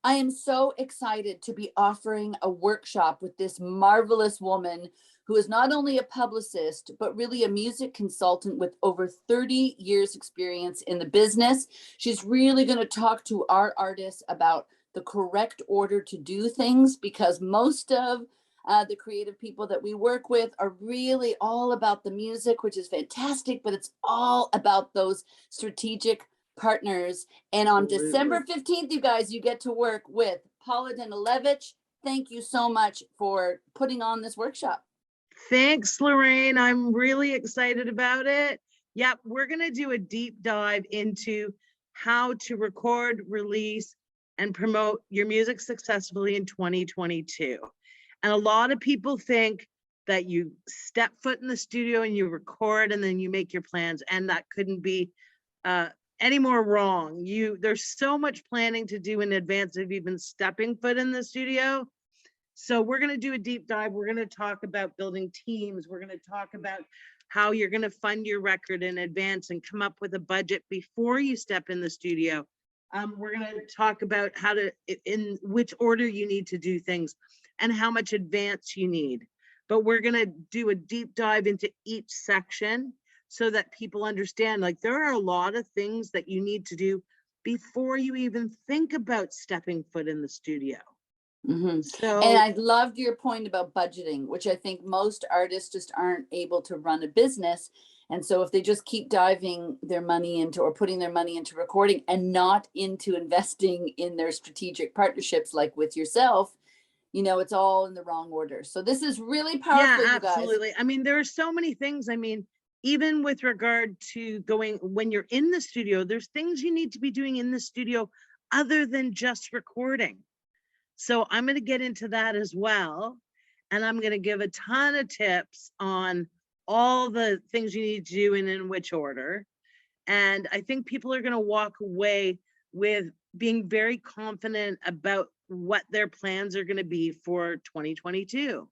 I am so excited to be offering a workshop with this marvelous woman who is not only a publicist, but really a music consultant with over 30 years experience in the business. She's really going to talk to our artists about the correct order to do things because most of the creative people that we work with are really all about the music, which is fantastic, but it's all about those strategic partners. And on Absolutely. December 15th, you guys, you get to work with Paula Danilevich. Thank you so much for putting on this workshop. Thanks, Lorraine. I'm really excited about it. Yep, we're going to do a deep dive into how to record, release, and promote your music successfully in 2022. And a lot of people think that you step foot in the studio and you record and then you make your plans, and that couldn't be any more wrong. There's so much planning to do in advance of even stepping foot in the studio. So we're going to do a deep dive. We're going to talk about building teams. We're going to talk about how you're going to fund your record in advance and come up with a budget before you step in the studio. We're going to talk about how to, in which order you need to do things and how much advance you need. But we're going to do a deep dive into each section so that people understand, like, there are a lot of things that you need to do before you even think about stepping foot in the studio. And So I loved your point about budgeting, which I think most artists just aren't able to run a business. And so if they just keep diving their money into or putting their money into recording and not into investing in their strategic partnerships, like with yourself, it's all in the wrong order. So this is really yeah, powerful, you guys. absolutely. I mean, there are so many things. I mean, even with regard to going when you're in the studio, there's things you need to be doing in the studio other than just recording. So I'm going to get into that as well. And I'm going to give a ton of tips on all the things you need to do and in which order. And I think people are going to walk away with being very confident about what their plans are going to be for 2022.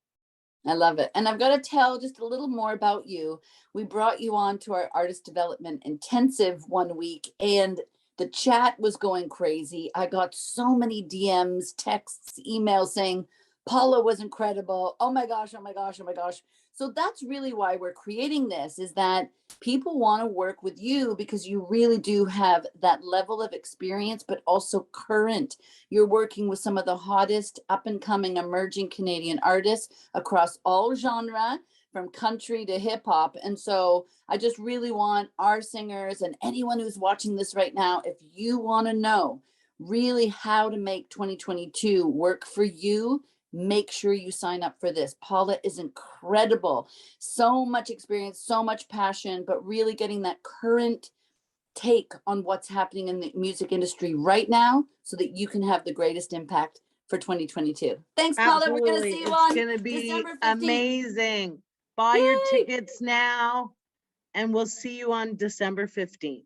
I love it. And I've got to tell just a little more about you. We brought you on to our artist development intensive one week, and the chat was going crazy. I got so many DMs, texts, emails saying Paula was incredible. Oh my gosh, oh my gosh, oh my gosh. So that's really why we're creating this, is that people want to work with you because you really do have that level of experience, but also current. You're working with some of the hottest up and coming emerging Canadian artists across all genre, from country to hip hop. And so I just really want our singers and anyone who's watching this right now, if you want to know really how to make 2022 work for you, make sure you sign up for this. Paula is incredible. So much experience, so much passion, but really getting that current take on what's happening in the music industry right now so that you can have the greatest impact for 2022. Thanks, Paula. We're going to Absolutely. see you It's on going to be December 15th. amazing. Buy your Yay! tickets now, and we'll see you on December 15th.